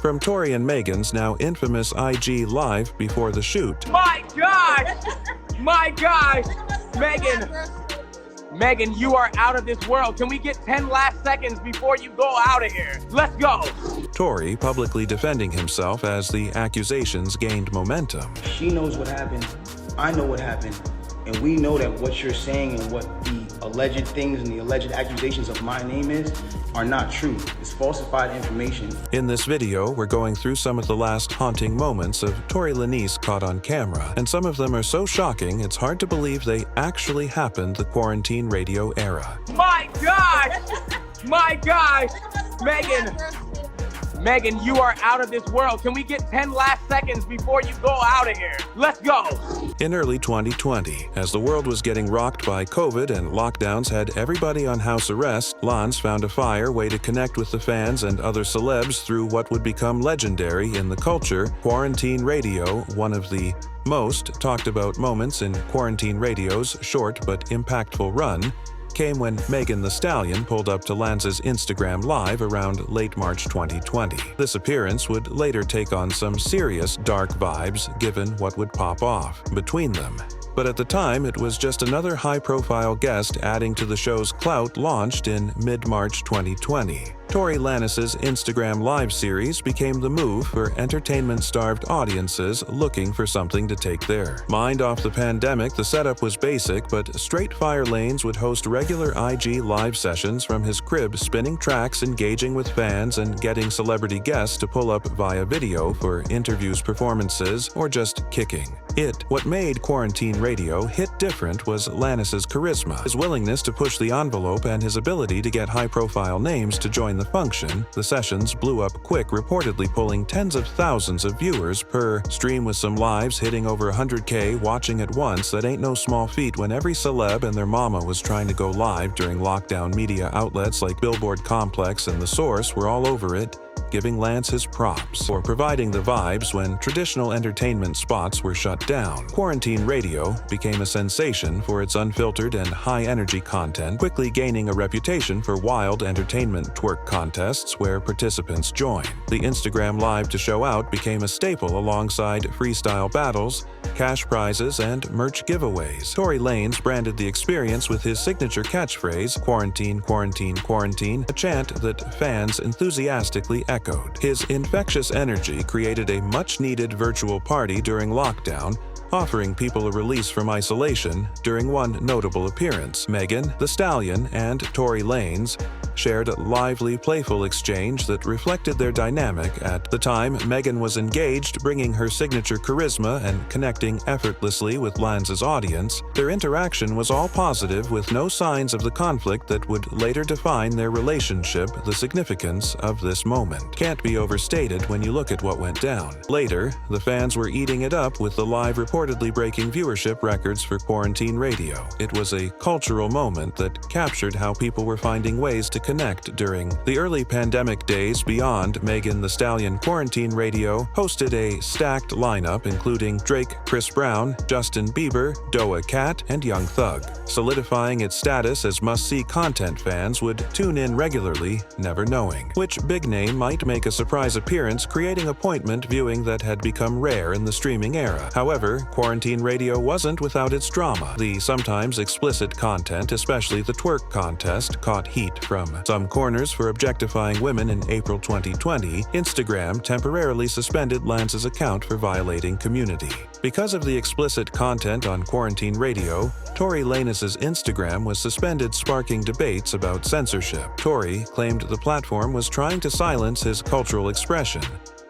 From Tory and Megan's now infamous IG Live before the shoot. My gosh! My gosh! Megan, you are out of this world. Can we get 10 last seconds before you go out of here? Let's go! Tory publicly defending himself as the accusations gained momentum. She knows what happened. I know what happened. And we know that what you're saying and what the alleged things and the alleged accusations of my name are not true. It's falsified information. In this video, we're going through some of the last haunting moments of Tory Lanez caught on camera, and some of them are so shocking it's hard to believe they actually happened the quarantine radio era. My gosh! My gosh! Megan, you are out of this world. Can we get 10 last seconds before you go out of here? Let's go! In early 2020, as the world was getting rocked by COVID and lockdowns had everybody on house arrest, Lanez found a fire way to connect with the fans and other celebs through what would become legendary in the culture, quarantine radio, one of the most talked about moments in quarantine radio's short but impactful run, came when Megan Thee Stallion pulled up to Lanez's Instagram Live around late March 2020. This appearance would later take on some serious dark vibes given what would pop off between them. But at the time, it was just another high-profile guest adding to the show's clout launched in mid-March 2020. Tory Lanez's Instagram Live series became the move for entertainment-starved audiences looking for something to take their mind off the pandemic. The setup was basic, but Straight Fire Lanez would host regular IG Live sessions from his crib, spinning tracks, engaging with fans, and getting celebrity guests to pull up via video for interviews, performances, or just kicking it. What made quarantine radio hit different was Lanez's charisma, his willingness to push the envelope, and his ability to get high-profile names to join the function. The sessions blew up quick, reportedly pulling tens of thousands of viewers per stream, with some lives hitting over 100K watching at once. That ain't no small feat when every celeb and their mama was trying to go live during lockdown. Media outlets like Billboard Complex and The Source were all over it, giving Lanez his props for providing the vibes when traditional entertainment spots were shut down. Quarantine radio became a sensation for its unfiltered and high-energy content, quickly gaining a reputation for wild entertainment twerk contests where participants joined. The Instagram Live to show out became a staple alongside freestyle battles, cash prizes, and merch giveaways. Tory Lanez branded the experience with his signature catchphrase, "Quarantine, quarantine, quarantine," a chant that fans enthusiastically echoed. His infectious energy created a much-needed virtual party during lockdown, offering people a release from isolation. During one notable appearance, Megan Thee Stallion and Tory Lanez shared a lively, playful exchange that reflected their dynamic. At the time, Megan was engaged, bringing her signature charisma and connecting effortlessly with Lanez's audience. Their interaction was all positive, with no signs of the conflict that would later define their relationship. The significance of this moment can't be overstated when you look at what went down. Later, the fans were eating it up, with the live reportedly breaking viewership records for quarantine radio. It was a cultural moment that captured how people were finding ways to connect during the early pandemic days. Beyond Megan Thee Stallion, quarantine radio hosted a stacked lineup including Drake, Chris Brown, Justin Bieber, Doja Cat, and Young Thug, solidifying its status as must-see content. Fans would tune in regularly, never knowing which big name might make a surprise appearance, creating appointment viewing that had become rare in the streaming era. However, quarantine radio wasn't without its drama. The sometimes explicit content, especially the twerk contest, caught heat from some corners for objectifying women. In April 2020, Instagram temporarily suspended Lanez's account for violating community. Because of the explicit content on quarantine radio, Tory Lanez's Instagram was suspended, sparking debates about censorship. Tory claimed the platform was trying to silence his cultural expression,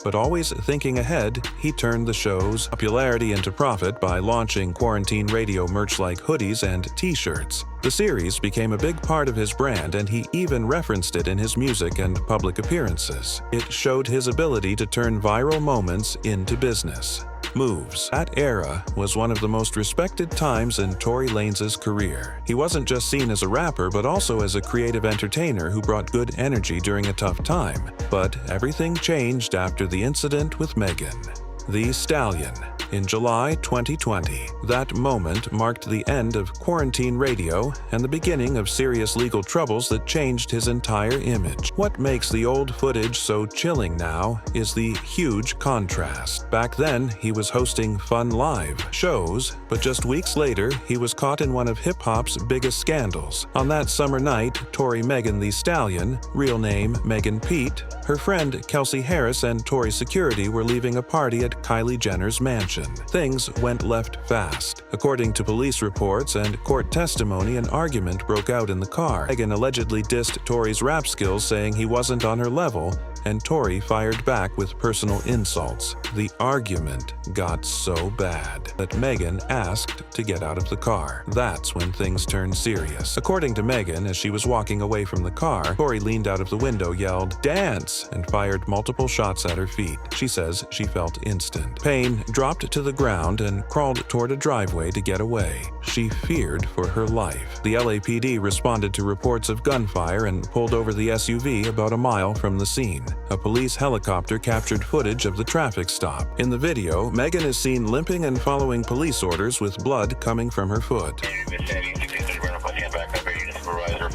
but always thinking ahead, he turned the show's popularity into profit by launching quarantine radio merch like hoodies and t-shirts. The series became a big part of his brand, and he even referenced it in his music and public appearances. It showed his ability to turn viral moments into business moves. That era was one of the most respected times in Tory Lanez's career. He wasn't just seen as a rapper, but also as a creative entertainer who brought good energy during a tough time. But everything changed after the incident with Megan Thee Stallion. in July 2020. That moment marked the end of quarantine radio and the beginning of serious legal troubles that changed his entire image. What makes the old footage so chilling now is the huge contrast. Back then, he was hosting fun live shows, but just weeks later, he was caught in one of hip-hop's biggest scandals. On that summer night, Tory Megan Thee Stallion, real name Megan Pete, her friend Kelsey Harris and Tory security were leaving a party at Kylie Jenner's mansion. Things went left fast. According to police reports and court testimony, an argument broke out in the car. Megan allegedly dissed Tory's rap skills, saying he wasn't on her level, and Tory fired back with personal insults. The argument got so bad that Megan asked to get out of the car. That's when things turned serious. According to Megan, as she was walking away from the car, Tory leaned out of the window, yelled, "Dance!" and fired multiple shots at her feet. She says she felt instant pain, dropped to the ground, and crawled toward a driveway to get away. She feared for her life. The LAPD responded to reports of gunfire and pulled over the SUV about a mile from the scene. A police helicopter captured footage of the traffic stop. In the video, Megan is seen limping and following police orders with blood coming from her foot.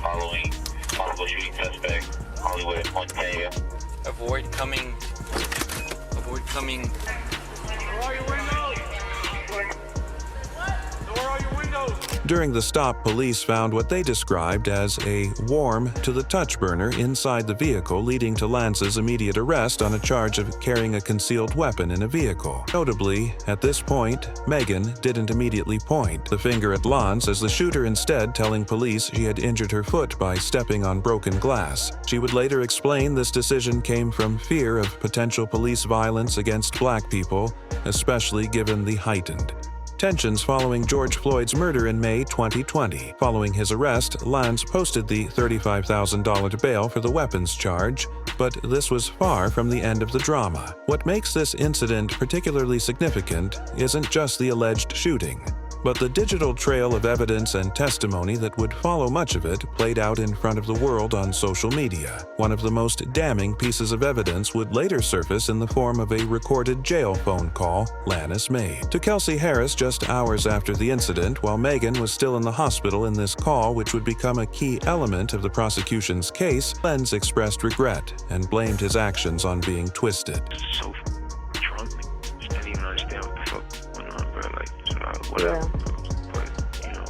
Following multiple shooting suspect, Hollywood at Point Kaya. Avoid coming. Door all your windows! Door all your windows! During the stop, police found what they described as a warm-to-the-touch burner inside the vehicle, leading to Lance's immediate arrest on a charge of carrying a concealed weapon in a vehicle. Notably, at this point, Megan didn't immediately point the finger at Lance, as the shooter instead telling police she had injured her foot by stepping on broken glass. She would later explain this decision came from fear of potential police violence against Black people, especially given the heightened tensions following George Floyd's murder in May 2020. Following his arrest, Lance posted the $35,000 bail for the weapons charge, but this was far from the end of the drama. What makes this incident particularly significant isn't just the alleged shooting, but the digital trail of evidence and testimony that would follow. Much of it played out in front of the world on social media. One of the most damning pieces of evidence would later surface in the form of a recorded jail phone call Lanez made to Kelsey Harris just hours after the incident, while Megan was still in the hospital. In this call, which would become a key element of the prosecution's case, Lanez expressed regret and blamed his actions on being twisted. So drunk, just didn't even understand what the fuck went on, bro. Like, whatever. Yeah. But, you know,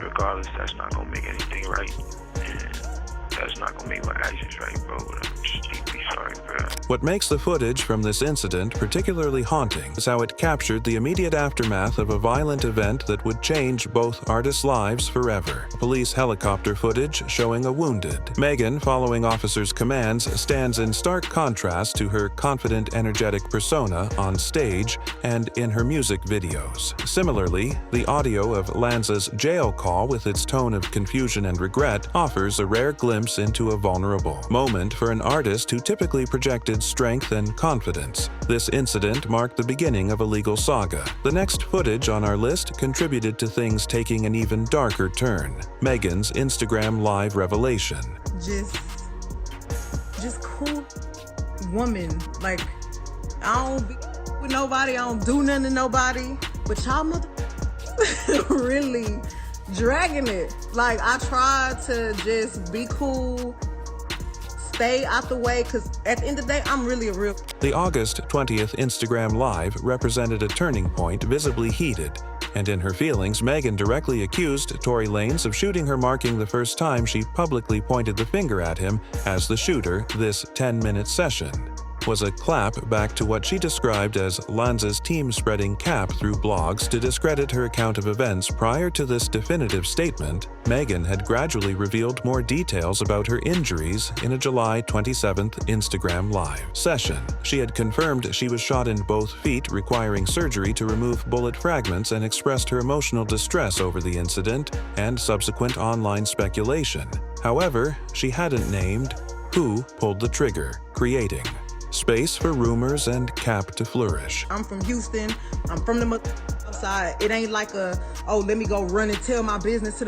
regardless, that's not gonna make anything right. And that's not gonna make my actions right, bro. But I'm just deeply sorry, bro. What makes the footage from this incident particularly haunting is how it captured the immediate aftermath of a violent event that would change both artists' lives forever. Police helicopter footage showing a wounded Megan following officers' commands stands in stark contrast to her confident, energetic persona on stage and in her music videos. Similarly, the audio of Lance's jail call, with its tone of confusion and regret, offers a rare glimpse into a vulnerable moment for an artist who typically projected strength and confidence. This incident marked the beginning of a legal saga. The next footage on our list contributed to things taking an even darker turn. Megan's Instagram Live revelation. Just cool woman. Like, I don't be with nobody, I don't do nothing to nobody, but y'all mother really dragging it. Like, I tried to just be cool, stay out the way, because at the end of the day, I'm really a real. The August 20th Instagram Live represented a turning point, visibly heated. And in her feelings, Megan directly accused Tory Lanez of shooting her, marking the first time she publicly pointed the finger at him as the shooter. This 10-minute session was a clap back to what she described as Lanez's team spreading cap through blogs to discredit her account of events. Prior to this definitive statement, Megan had gradually revealed more details about her injuries in a July 27th Instagram Live session. She had confirmed she was shot in both feet, requiring surgery to remove bullet fragments, and expressed her emotional distress over the incident and subsequent online speculation. However, she hadn't named who pulled the trigger, creating space for rumors and cap to flourish. I'm from Houston. I'm from the outside. It ain't like let me go run and tell my business to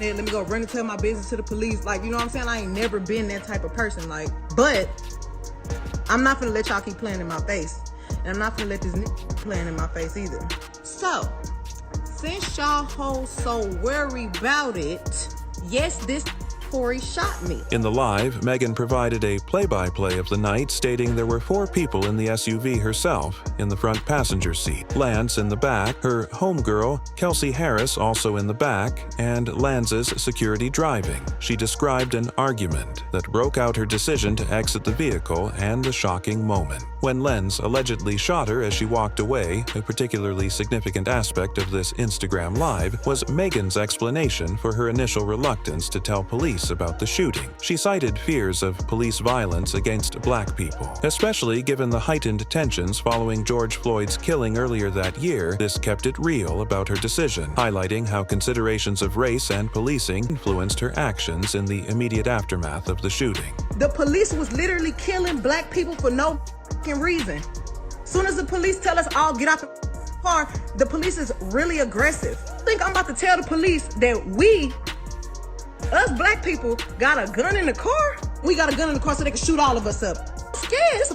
let me go run and tell my business to the police. Like, you know what I'm saying? I ain't never been that type of person. Like, but I'm not gonna let y'all keep playing in my face. And I'm not gonna let this nigga playing in my face either. So, since y'all hoes so worried about it, yes, this Tory shot me. In the live, Megan provided a play-by-play of the night, stating there were 4 people in the SUV herself, in the front passenger seat, Lance in the back, her homegirl, Kelsey Harris, also in the back, and Lanz's security driving. She described an argument that broke out her decision to exit the vehicle and the shocking moment. When Lenz allegedly shot her as she walked away, a particularly significant aspect of this Instagram live was Megan's explanation for her initial reluctance to tell police about the shooting. She cited fears of police violence against black people, especially given the heightened tensions following George Floyd's killing earlier that year. This kept it real about her decision, highlighting how considerations of race and policing influenced her actions in the immediate aftermath of the shooting. The police was literally killing black people for no reason. Soon as the police tell us all get out the car, the police is really aggressive. I think I'm about to tell the police that us black people, got a gun in the car? We got a gun in the car so they can shoot all of us up. I'm scared. It's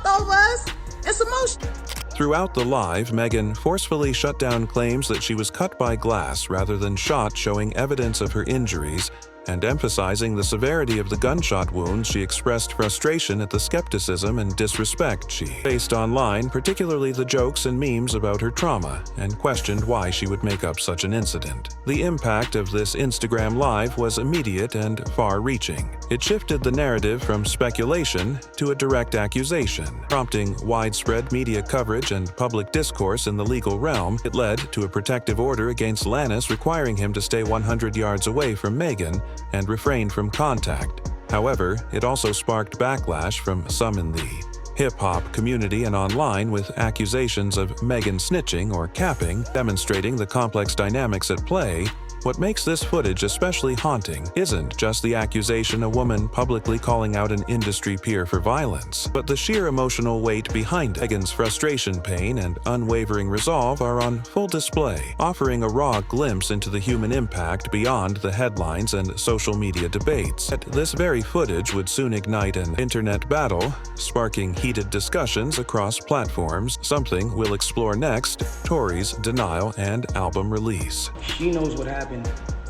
over us. It's emotion. Throughout the live, Megan forcefully shut down claims that she was cut by glass rather than shot, showing evidence of her injuries, and emphasizing the severity of the gunshot wounds. She expressed frustration at the skepticism and disrespect she faced online, particularly the jokes and memes about her trauma, and questioned why she would make up such an incident. The impact of this Instagram live was immediate and far-reaching. It shifted the narrative from speculation to a direct accusation, prompting widespread media coverage and public discourse in the legal realm. It led to a protective order against Lanez requiring him to stay 100 yards away from Megan and refrain from contact. However, it also sparked backlash from some in the hip-hop community and online, with accusations of Megan snitching or capping, demonstrating the complex dynamics at play. What makes this footage especially haunting isn't just the accusation, a woman publicly calling out an industry peer for violence, but the sheer emotional weight behind it. Megan's frustration, pain, and unwavering resolve are on full display, offering a raw glimpse into the human impact beyond the headlines and social media debates. Yet this very footage would soon ignite an internet battle, sparking heated discussions across platforms, something we'll explore next: Tory's denial and album release. She knows what happened.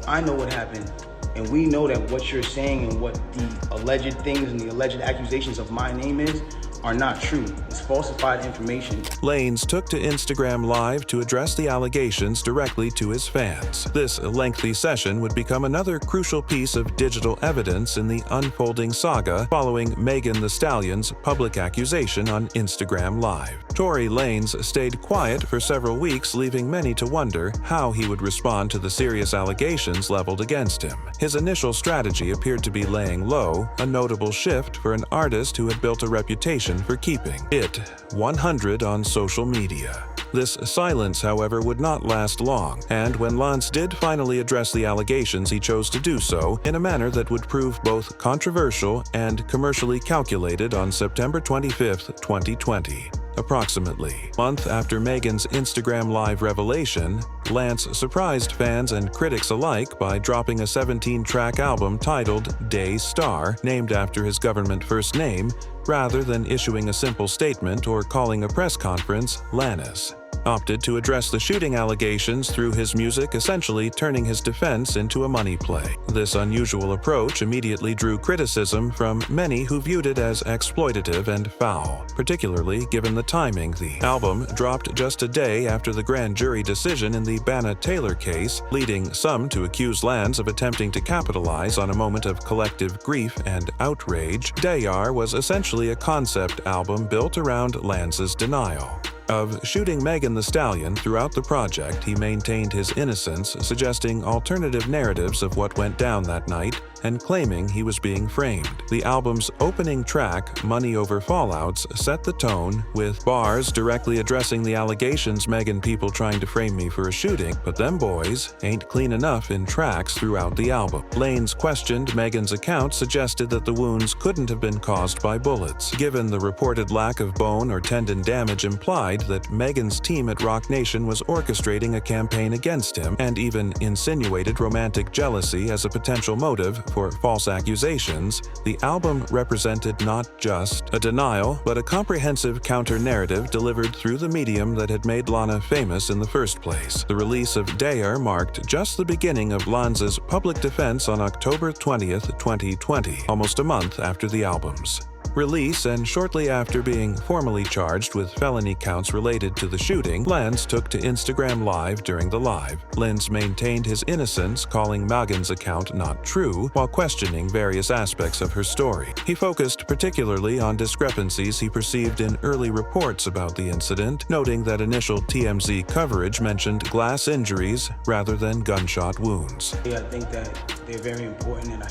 I know what happened. And we know that what you're saying and what the alleged things and the alleged accusations of my name is are not true. It's falsified information. Lanez took to Instagram Live to address the allegations directly to his fans. This lengthy session would become another crucial piece of digital evidence in the unfolding saga following Megan Thee Stallion's public accusation on Instagram Live. Tory Lanez stayed quiet for several weeks, leaving many to wonder how he would respond to the serious allegations leveled against him. His initial strategy appeared to be laying low, a notable shift for an artist who had built a reputation for keeping it 100 on social media. This silence, however, would not last long, and when Lanez did finally address the allegations, he chose to do so in a manner that would prove both controversial and commercially calculated on September 25, 2020. Approximately a month after Megan's Instagram Live revelation, Lanez surprised fans and critics alike by dropping a 17-track album titled Daystar, named after his government first name. Rather than issuing a simple statement or calling a press conference, Lanez opted to address the shooting allegations through his music, essentially turning his defense into a money play. This unusual approach immediately drew criticism from many who viewed it as exploitative and foul, particularly given the timing. The album dropped just a day after the grand jury decision in the Banna Taylor case, leading some to accuse Lanez of attempting to capitalize on a moment of collective grief and outrage. Daystar was essentially a concept album built around Lanez's denial of shooting Megan Thee Stallion. Throughout the project, he maintained his innocence, suggesting alternative narratives of what went down that night and claiming he was being framed. The album's opening track, Money Over Fallouts, set the tone, with bars directly addressing the allegations: Megan people trying to frame me for a shooting, but them boys ain't clean enough, in tracks throughout the album. Lanez questioned Megan's account, suggested that the wounds couldn't have been caused by bullets, given the reported lack of bone or tendon damage, implied that Megan's team at Roc Nation was orchestrating a campaign against him, and even insinuated romantic jealousy as a potential motive for false accusations, the album represented not just a denial, but a comprehensive counter-narrative delivered through the medium that had made Lana famous in the first place. The release of Dare marked just the beginning of Lanz's public defense on October 20th, 2020, almost a month after the album's release, and shortly after being formally charged with felony counts related to the shooting, Lanez took to Instagram Live during the live. Lanez maintained his innocence, calling Megan's account not true, while questioning various aspects of her story. He focused particularly on discrepancies he perceived in early reports about the incident, noting that initial TMZ coverage mentioned glass injuries rather than gunshot wounds. Yeah, I think that they're very important, and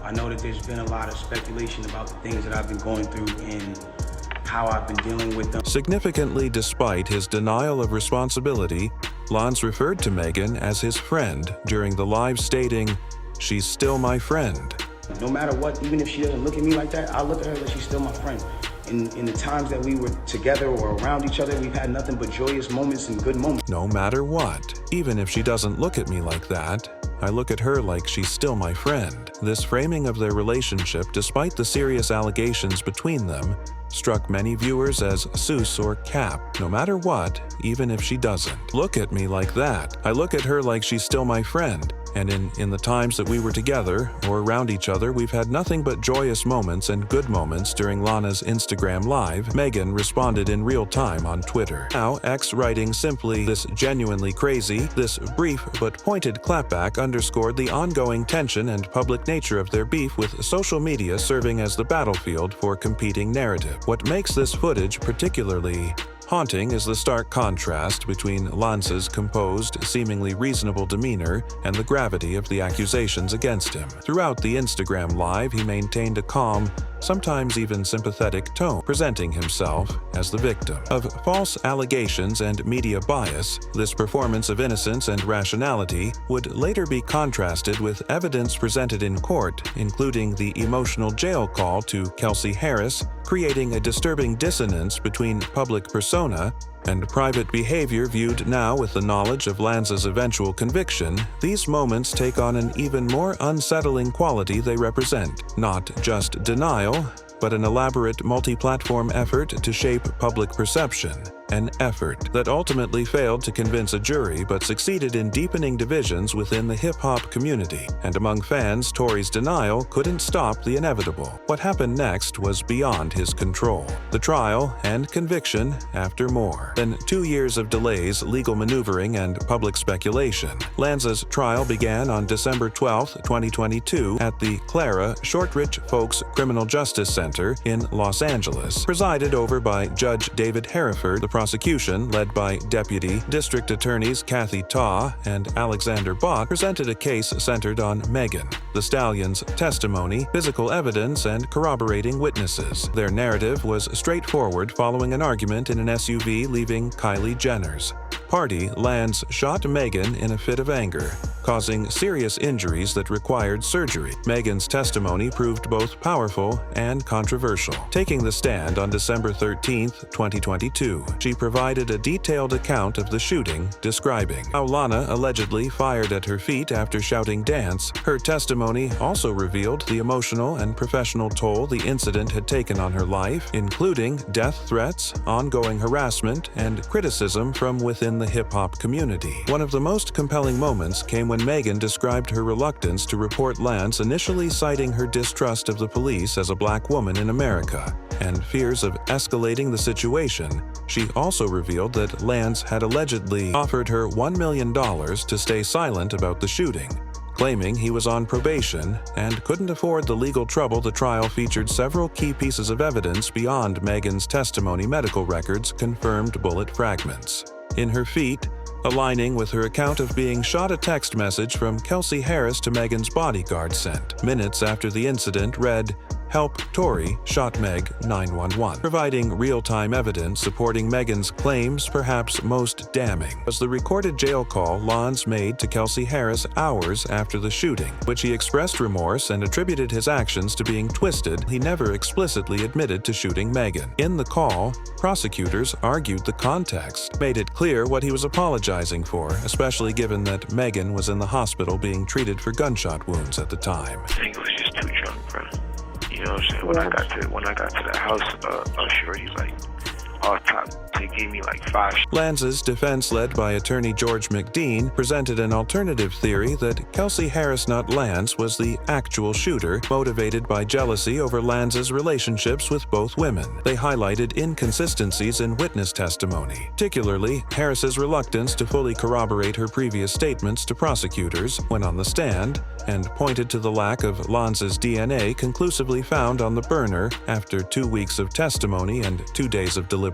I know that there's been a lot of speculation about the things that I've been going through and how I've been dealing with them. Significantly, despite his denial of responsibility, Lanez referred to Megan as his friend during the live, stating, "She's still my friend." No matter what, even if she doesn't look at me like that, I look at her like she's still my friend. In the times that we were together or around each other, we've had nothing but joyous moments and good moments. No matter what, even if she doesn't look at me like that, I look at her like she's still my friend. This framing of their relationship, despite the serious allegations between them, struck many viewers as sus or cap. No matter what, even if she doesn't look at me like that, I look at her like she's still my friend. And in the times that we were together or around each other, we've had nothing but joyous moments and good moments during Lana's Instagram Live, Megan responded in real time on Twitter. Now, X writing simply, "This genuinely crazy," this brief but pointed clapback underscored the ongoing tension and public nature of their beef, with social media serving as the battlefield for competing narrative. What makes this footage particularly haunting is the stark contrast between Lanz's composed, seemingly reasonable demeanor and the gravity of the accusations against him. Throughout the Instagram Live, he maintained a calm, sometimes even sympathetic tone, presenting himself as the victim of false allegations and media bias. This performance of innocence and rationality would later be contrasted with evidence presented in court, including the emotional jail call to Kelsey Harris, creating a disturbing dissonance between public persona and private behavior. Viewed now with the knowledge of Lanz's eventual conviction, these moments take on an even more unsettling quality they represent. Not just denial, but an elaborate multi-platform effort to shape public perception. An effort that ultimately failed to convince a jury but succeeded in deepening divisions within the hip-hop community. And among fans, Tory's denial couldn't stop the inevitable. What happened next was beyond his control. The trial and conviction after more than 2 years of delays, legal maneuvering, and public speculation. Lanz's trial began on December 12, 2022 at the Clara Shortridge Folks Criminal Justice Center in Los Angeles, presided over by Judge David Hereford. The prosecution, led by Deputy District Attorneys Kathy Taw and Alexander Bott, presented a case centered on Megan Thee Stallion's testimony, physical evidence, and corroborating witnesses. Their narrative was straightforward following an argument in an SUV leaving Kylie Jenner's party. Lanez shot Megan in a fit of anger, causing serious injuries that required surgery. Megan's testimony proved both powerful and controversial. Taking the stand on December 13, 2022, she provided a detailed account of the shooting, describing how Lana allegedly fired at her feet after shouting "dance." Her testimony also revealed the emotional and professional toll the incident had taken on her life, including death threats, ongoing harassment, and criticism from within the hip-hop community. One of the most compelling moments came when Megan described her reluctance to report Lanez, initially citing her distrust of the police as a black woman in America and fears of escalating the situation. She also revealed that Lanez had allegedly offered her $1 million to stay silent about the shooting, claiming he was on probation and couldn't afford the legal trouble. The trial featured several key pieces of evidence beyond Megan's testimony. Medical records confirmed bullet fragments in her feet, aligning with her account of being shot. A text message from Kelsey Harris to Megan's bodyguard sent minutes after the incident read, Help Tory shot Meg 911, providing real-time evidence supporting Megan's claims. Perhaps most damning was the recorded jail call Lanez made to Kelsey Harris hours after the shooting, which he expressed remorse and attributed his actions to being twisted. He never explicitly admitted to shooting Megan. In the call, prosecutors argued the context, made it clear what he was apologizing for, especially given that Megan was in the hospital being treated for gunshot wounds at the time. I think it was just too drunk, bro. You know what I'm saying? When I got to the house, shorty like off top, they gave me like 5. Lanez's defense, led by attorney George McDean, presented an alternative theory that Kelsey Harris, not Lanez, was the actual shooter, motivated by jealousy over Lanez's relationships with both women. They highlighted inconsistencies in witness testimony, particularly Harris's reluctance to fully corroborate her previous statements to prosecutors when on the stand, and pointed to the lack of Lanez's DNA conclusively found on the burner after 2 weeks of testimony and 2 days of deliberation.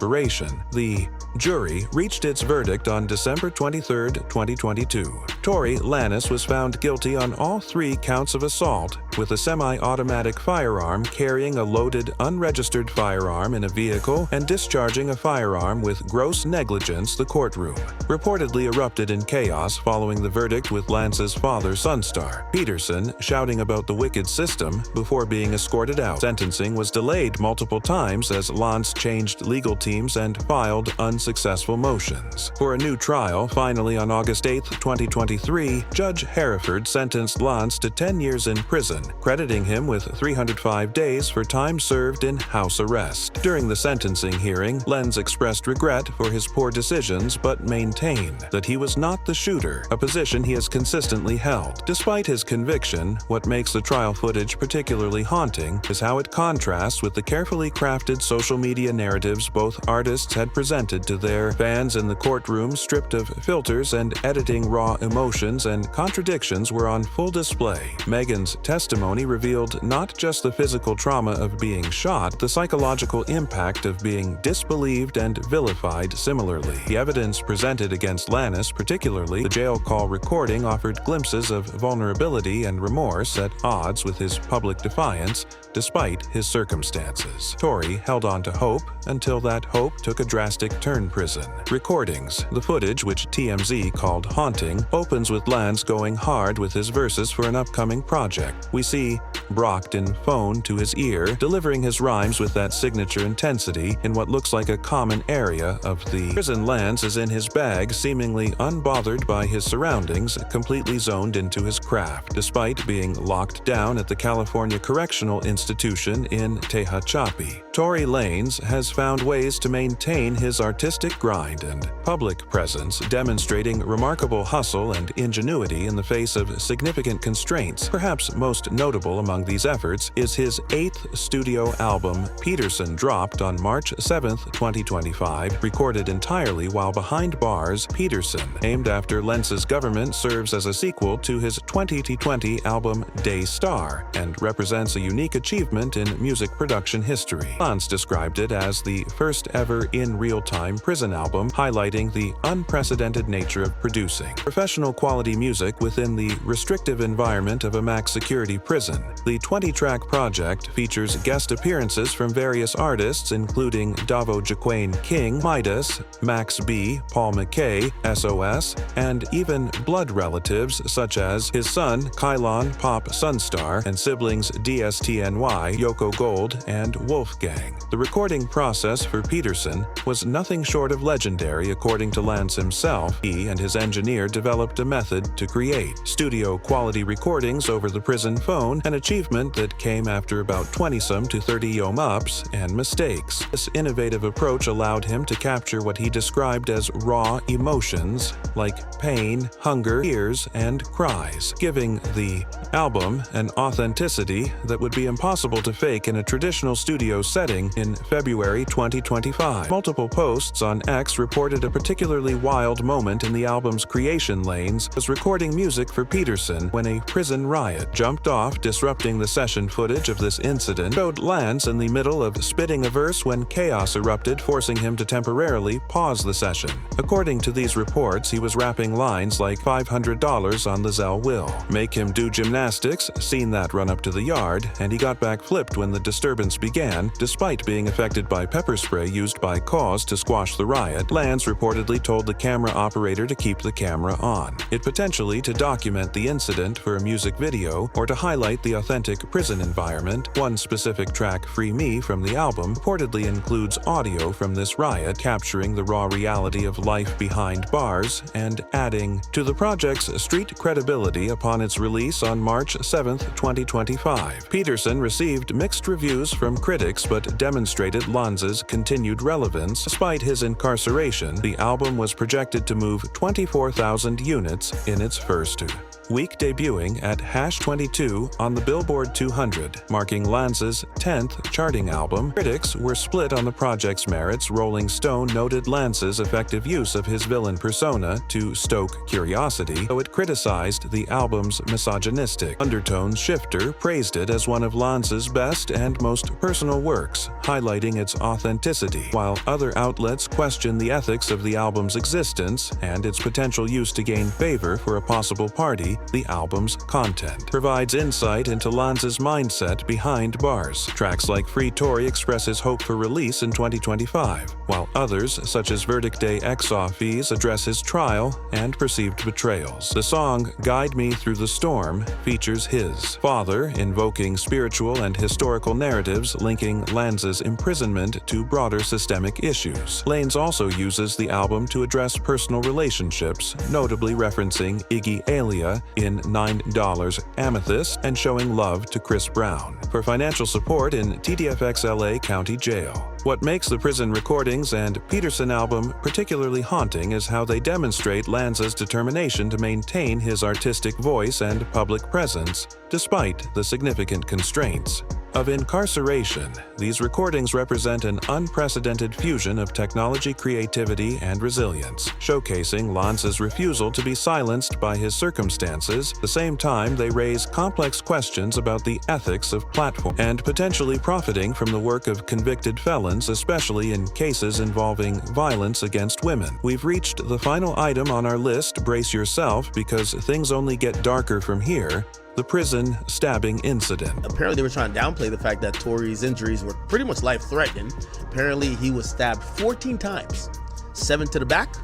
The jury reached its verdict on December 23, 2022. Tory Lanez was found guilty on all 3 counts of assault with a semi-automatic firearm, carrying a loaded, unregistered firearm in a vehicle, and discharging a firearm with gross negligence. The courtroom reportedly erupted in chaos following the verdict, with Lanez's father, Sunstar Peterson, shouting about the wicked system before being escorted out. Sentencing was delayed multiple times as Lanez changed legal teams and filed unsuccessful motions for a new trial. Finally, on August 8, 2023, Judge Hereford sentenced Lanez to 10 years in prison, crediting him with 305 days for time served in house arrest. During the sentencing hearing, Lanez expressed regret for his poor decisions but maintained that he was not the shooter, a position he has consistently held. Despite his conviction, what makes the trial footage particularly haunting is how it contrasts with the carefully crafted social media narratives both artists had presented to their fans in the courtroom. Stripped of filters and editing, raw emotions and contradictions were on full display. Megan's testimony revealed not just the physical trauma of being shot, the psychological impact of being disbelieved and vilified similarly. The evidence presented against Lanez, particularly the jail call recording, offered glimpses of vulnerability and remorse at odds with his public defiance despite his circumstances. Tory held on to hope until that hope took a drastic turn. Prison recordings. The footage, which TMZ called haunting, opens with Lanez going hard with his verses for an upcoming project. We see Brockton phone to his ear, delivering his rhymes with that signature intensity in what looks like a common area of the prison. Lanez is in his bag, seemingly unbothered by his surroundings, completely zoned into his craft, despite being locked down at the California Correctional Institution in Tehachapi. Tory Lanez has found ways to maintain his artistic grind and public presence, demonstrating remarkable hustle and ingenuity in the face of significant constraints. Perhaps most notable among these efforts is his 8th studio album, Peterson, dropped on March 7, 2025. Recorded entirely while behind bars, Peterson, named after Lanez's government, serves as a sequel to his 2020 album Daystar and represents a unique achievement in music production history. Lanez described it as the first ever in real-time prison album, highlighting the unprecedented nature of producing professional quality music within the restrictive environment of a max security prison. The 20-track project features guest appearances from various artists, including Davo Jaquain King, Midas, Max B, Paul McKay, SOS, and even blood relatives such as his son, Kylon Pop Sunstar, and siblings DSTNY, Yoko Gold, and Wolfgang. The recording process for Peterson was nothing short of legendary. According to Lanez himself, he and his engineer developed a method to create studio-quality recordings over the prison phone, an achievement that came after about 20-some to 30-yom ups and mistakes. This innovative approach allowed him to capture what he described as raw emotions like pain, hunger, tears, and cries, giving the album an authenticity that would be impossible to fake in a traditional studio setting. In February 2020, 2025. Multiple posts on X reported a particularly wild moment in the album's creation lanes as recording music for Peterson when a prison riot jumped off, disrupting the session. Footage of this incident showed Lanez in the middle of spitting a verse when chaos erupted, forcing him to temporarily pause the session. According to these reports, he was rapping lines like $500 on the Zell will make him do gymnastics, seen that run up to the yard, and he got back flipped when the disturbance began, despite being affected by pepper spray used by Cause to squash the riot. Lanez reportedly told the camera operator to keep the camera on, it potentially to document the incident for a music video or to highlight the authentic prison environment. One specific track, Free Me, from the album reportedly includes audio from this riot, capturing the raw reality of life behind bars and adding to the project's street credibility upon its release on March 7, 2025. Peterson received mixed reviews from critics but demonstrated Lanez's continued relevance. Despite his incarceration, the album was projected to move 24,000 units in its first week, debuting at #22 on the Billboard 200, marking Lanez's 10th charting album. Critics were split on the project's merits. Rolling Stone noted Lanez's effective use of his villain persona to stoke curiosity, though it criticized the album's misogynistic undertones. Shifter praised it as one of Lanez's best and most personal works, highlighting its authenticity, while other outlets questioned the ethics of the album's existence and its potential use to gain favor for a possible party. The album's content provides insight into Lanez's mindset behind bars. Tracks like Free Tory express his hope for release in 2025, while others, such as Verdict Day X-Offies, address his trial and perceived betrayals. The song Guide Me Through the Storm features his father, invoking spiritual and historical narratives linking Lanez's imprisonment to broader systemic issues. Lanez also uses the album to address personal relationships, notably referencing Iggy Azalea in $9 Amethyst and showing love to Chris Brown for financial support in TDFX LA County Jail. What makes the prison recordings and Peterson album particularly haunting is how they demonstrate Lanez's determination to maintain his artistic voice and public presence despite the significant constraints of incarceration. These recordings represent an unprecedented fusion of technology, creativity, and resilience, showcasing Lanez's refusal to be silenced by his circumstances. At the same time, they raise complex questions about the ethics of platform and potentially profiting from the work of convicted felons, especially in cases involving violence against women. We've reached the final item on our list. Brace yourself, because things only get darker from here. The prison stabbing incident. Apparently they were trying to downplay the fact that Tory's injuries were pretty much life-threatening. Apparently he was stabbed 14 times, 7 to the back,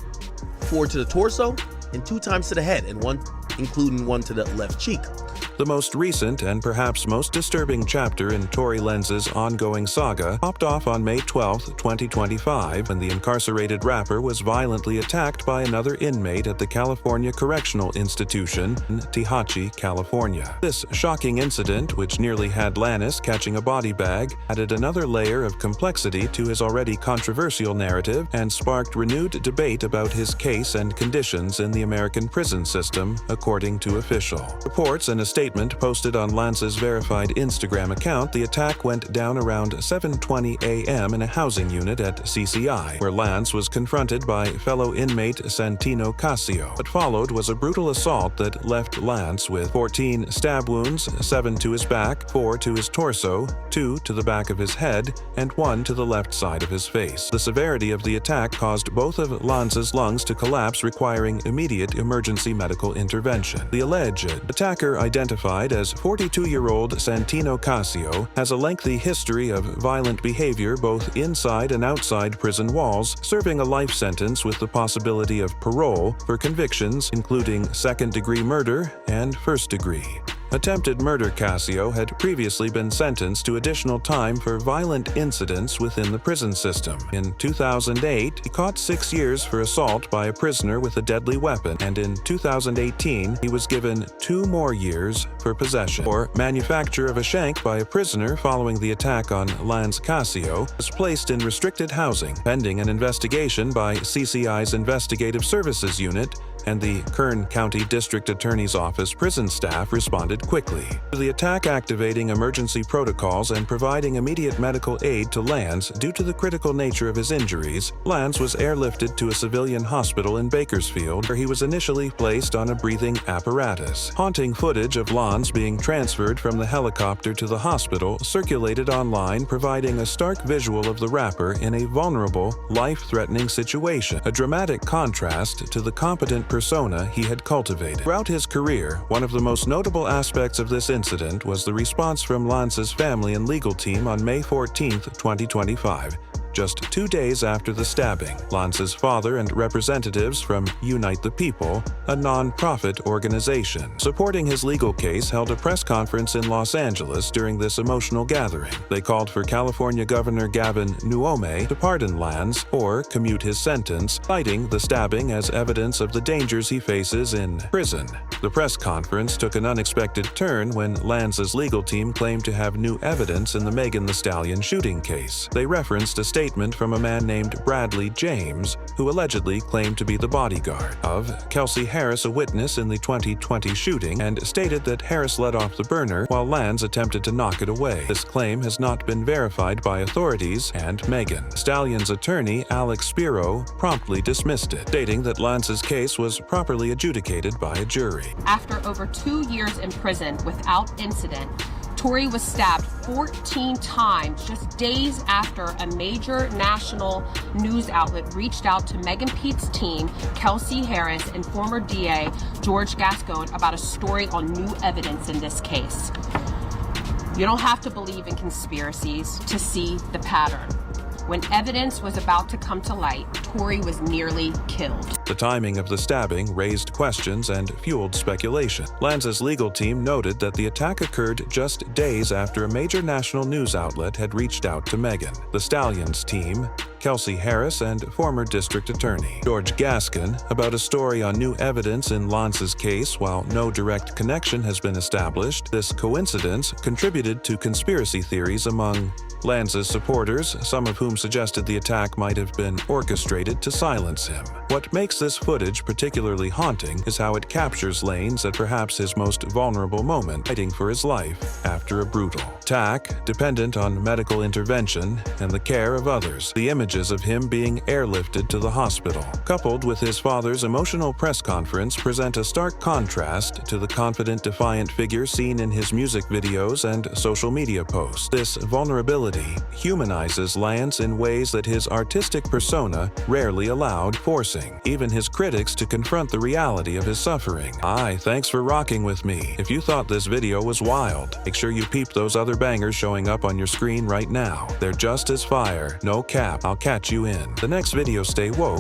4 to the torso, and 2 times to the head, and including one to the left cheek. The most recent and perhaps most disturbing chapter in Tory Lanez's ongoing saga popped off on May 12, 2025, when the incarcerated rapper was violently attacked by another inmate at the California Correctional Institution in Tehachapi, California. This shocking incident, which nearly had Lanez catching a body bag, added another layer of complexity to his already controversial narrative and sparked renewed debate about his case and conditions in the American prison system, according to official reports. In a statement posted on Lanez's verified Instagram account, the attack went down around 7:20 a.m. in a housing unit at CCI, where Lanez was confronted by fellow inmate Santino Casio. What followed was a brutal assault that left Lanez with 14 stab wounds, 7 to his back, 4 to his torso, 2 to the back of his head, and 1 to the left side of his face. The severity of the attack caused both of Lanez's lungs to collapse, requiring immediate emergency medical intervention. The alleged attacker, identified as 42-year-old Santino Casio, has a lengthy history of violent behavior both inside and outside prison walls, serving a life sentence with the possibility of parole for convictions including second-degree murder and first-degree attempted murder. Casio had previously been sentenced to additional time for violent incidents within the prison system. In 2008, he caught 6 years for assault by a prisoner with a deadly weapon, and in 2018, he was given 2 more years for possession. Or manufacture of a shank by a prisoner following the attack on Lanez. Casio was placed in restricted housing, pending an investigation by CCI's Investigative Services Unit, and the Kern County District Attorney's Office prison staff responded responded quickly to the attack, activating emergency protocols and providing immediate medical aid to Lanez. Due to the critical nature of his injuries, Lanez was airlifted to a civilian hospital in Bakersfield, where he was initially placed on a breathing apparatus. Haunting footage of Lanez being transferred from the helicopter to the hospital circulated online, providing a stark visual of the rapper in a vulnerable, life-threatening situation, a dramatic contrast to the competent persona he had cultivated. Throughout his career, one of the most notable aspects of this incident was the response from Lanez's family and legal team on May 14, 2025. Just 2 days after the stabbing, Lanez's father and representatives from Unite the People, a non-profit organization supporting his legal case, held a press conference in Los Angeles during this emotional gathering. They called for California Governor Gavin Newsom to pardon Lanez or commute his sentence, citing the stabbing as evidence of the dangers he faces in prison. The press conference took an unexpected turn when Lanez's legal team claimed to have new evidence in the Megan Thee Stallion shooting case. They referenced a statement from a man named Bradley James, who allegedly claimed to be the bodyguard of Kelsey Harris, a witness in the 2020 shooting, and stated that Harris let off the burner while Lanez attempted to knock it away. This claim has not been verified by authorities, and Megan Thee Stallion's attorney, Alex Spiro, promptly dismissed it, stating that Lanez's case was properly adjudicated by a jury. After over 2 years in prison without incident, Tory was stabbed 14 times just days after a major national news outlet reached out to Megan Pete's team, Kelsey Harris, and former DA George Gascon about a story on new evidence in this case. You don't have to believe in conspiracies to see the pattern. When evidence was about to come to light, Tory was nearly killed. The timing of the stabbing raised questions and fueled speculation. Lanez's legal team noted that the attack occurred just days after a major national news outlet had reached out to Megan Thee Stallion's team, Kelsey Harris, and former district attorney George Gascon about a story on new evidence in Lanez's case. While no direct connection has been established, this coincidence contributed to conspiracy theories among Lanez's supporters, some of whom suggested the attack might have been orchestrated to silence him. What makes this footage particularly haunting is how it captures Lanez at perhaps his most vulnerable moment, fighting for his life after a brutal attack, dependent on medical intervention and the care of others. The images of him being airlifted to the hospital, coupled with his father's emotional press conference, present a stark contrast to the confident, defiant figure seen in his music videos and social media posts. This vulnerability humanizes Lanez in ways that his artistic persona rarely allowed, forcing even his critics to confront the reality of his suffering. Thanks for rocking with me. If you thought this video was wild, make sure you peep those other bangers showing up on your screen right now. They're just as fire, no cap. I'll catch you in the next video. Stay woke.